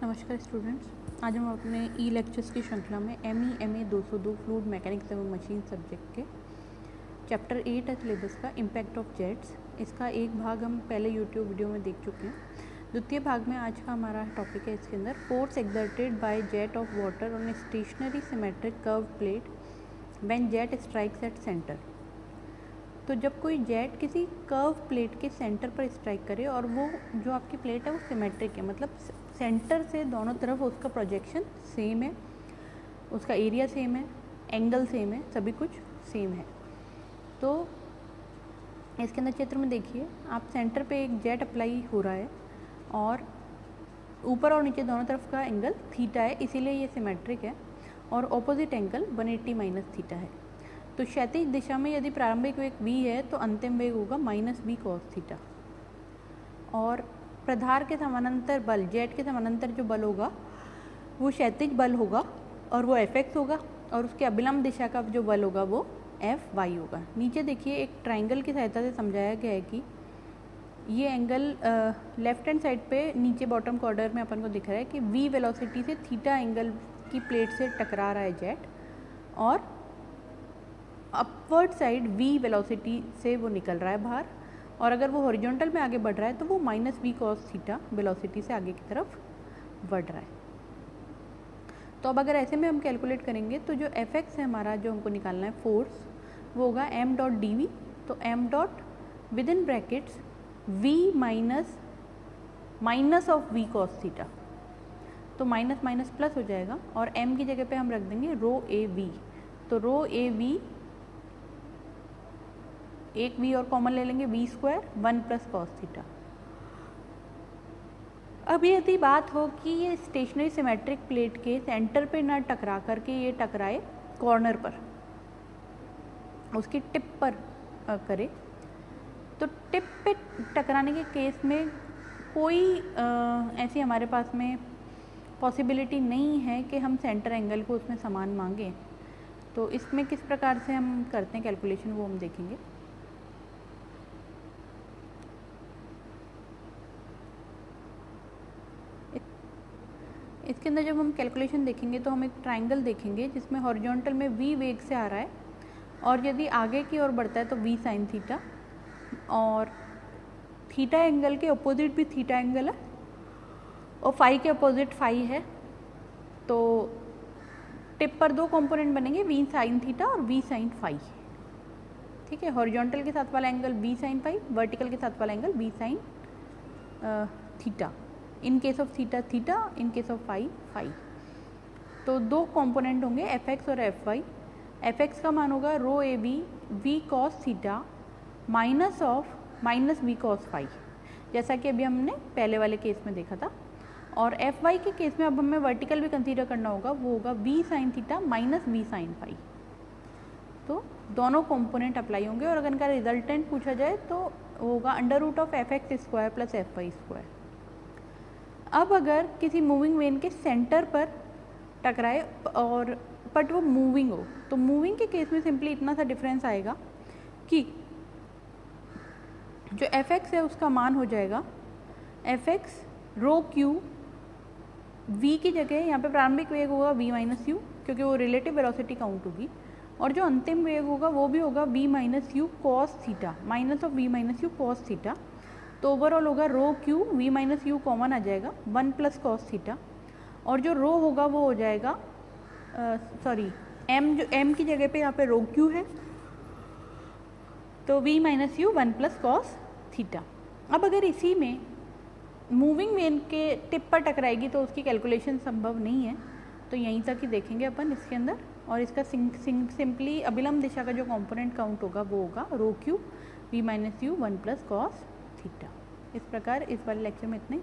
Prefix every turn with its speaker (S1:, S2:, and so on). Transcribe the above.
S1: नमस्कार स्टूडेंट्स, आज हम अपने ई लेक्चर्स की श्रृंखला में ME 202 फ्लूइड मैकेनिक्स एवं मशीन सब्जेक्ट के चैप्टर 8 है सिलेबस का इम्पैक्ट ऑफ जेट्स। इसका एक भाग हम पहले यूट्यूब वीडियो में देख चुके हैं। द्वितीय भाग में आज का हमारा टॉपिक है इसके अंदर force exerted by jet of water on a stationary symmetric curve plate when jet strikes at centre. तो जब कोई जेट किसी कर्व प्लेट के सेंटर पर स्ट्राइक करे और वो जो आपकी प्लेट है वो सिमेट्रिक है, मतलब सेंटर से दोनों तरफ उसका प्रोजेक्शन सेम है, उसका एरिया सेम है, एंगल सेम है, सभी कुछ सेम है। तो इसके अंदर चित्र में देखिए, आप सेंटर पे एक जेट अप्लाई हो रहा है और ऊपर और नीचे दोनों तरफ का एंगल थीटा है, इसीलिए ये सिमेट्रिक है और ऑपोजिट एंगल 180 माइनस थीटा है। तो क्षैतिज दिशा में यदि प्रारंभिक वेग v है तो अंतिम वेग होगा -v cos थीटा। और प्रधार के समानांतर बल, जेट के समानांतर जो बल होगा वो क्षैतिज बल होगा और वो Fx होगा, और उसके अभिलंब दिशा का जो बल होगा वो Fy होगा। नीचे देखिए एक ट्राइंगल की सहायता से समझाया गया है कि ये एंगल लेफ्ट हैंड साइड पे नीचे बॉटम क्वार्टर में अपन को दिख रहा है कि v वेलोसिटी से थीटा एंगल की प्लेट से टकरा रहा है जेट, और अपवर्ड साइड v वेलोसिटी से वो निकल रहा है बाहर, और अगर वो हॉरिजॉन्टल में आगे बढ़ रहा है तो वो -v cos थीटा वेलोसिटी से आगे की तरफ बढ़ रहा है। तो अब अगर ऐसे में हम कैलकुलेट करेंगे तो जो Fx है हमारा, जो हमको निकालना है फोर्स, वो होगा m डॉट dv। तो m dot with in brackets v minus of v cos theta, तो माइनस माइनस प्लस हो जाएगा और m की जगह पे हम रख देंगे रो ए वी। तो रो ए वी, एक v और कॉमन ले लेंगे, v square 1 plus cos theta. अब यदि बात हो कि ये स्टेशनरी सिमेट्रिक प्लेट के सेंटर पे ना टकरा करके ये टकराए कॉर्नर पर, उसकी टिप पर करे, तो टिप पे टकराने के केस में कोई ऐसी हमारे पास में पॉसिबिलिटी नहीं है कि हम सेंटर एंगल को उसमें समान मांगें। तो इसमें किस प्रकार से हम करते हैं कैलकुलेशन, वो हम देखेंगे। इसके अंदर जब हम कैलकुलेशन देखेंगे तो हम एक ट्राइंगल देखेंगे जिसमें हॉरिजॉन्टल में v वेग से आ रहा है, और यदि आगे की ओर बढ़ता है तो v साइन थीटा, और थीटा एंगल के अपोजिट भी थीटा एंगल है और फाई के अपोजिट फाई है। तो टिप पर दो कंपोनेंट बनेंगे, v साइन थीटा और v साइन फाई। ठीक है, हॉरिजॉन्टल के साथ वाला angle v sine phi, vertical के साथ वाला angle v sine theta. In case of theta theta, in case of phi phi. तो दो कंपोनेंट होंगे Fx और Fy। Fx का मान होगा रो ए V v cos theta minus v cos phi, जैसा कि अभी हमने पहले वाले केस में देखा था। और Fy के केस में अब हमें वर्टिकल भी कंसीडर करना होगा, वो होगा v sine theta minus v sine phi. तो दोनों कंपोनेंट अप्लाई होंगे, और अगर इनका रिजल्टेंट पूछा जाए तो होगा √f(x) square plus fy square. अब अगर किसी मूविंग वेन के सेंटर पर टकराए और बट वो मूविंग हो, तो मूविंग के केस में सिंपली इतना सा डिफरेंस आएगा कि जो Fx है उसका मान हो जाएगा Fx रो क्यू, v की जगह यहाँ पे प्रारंभिक वेग होगा v माइनस यू, क्योंकि वो रिलेटिव वेलोसिटी काउंट होगी, और जो अंतिम वेग होगा वो भी होगा v minus u cos theta, minus of v minus u cos theta. तो ओवरऑल होगा rho Q, v minus u common आ जाएगा 1 प्लस कॉस थीटा, और जो रो होगा वो हो जाएगा m, जो m की जगह पे यहाँ पे रो क्यू है, तो v minus u 1 plus cos theta. अब अगर इसी में मूविंग वेन के टिप पर टकराएगी तो उसकी कैलकुलेशन संभव नहीं है, तो यहीं तक ही देखेंगे अपन इसके अंदर। और इसका सिंपली अभिलंब दिशा का जो कंपोनेंट काउंट होगा वो होगा rho Q v minus u 1 plus cos theta. इस प्रकार इस वाले लेक्चर में इतना ही।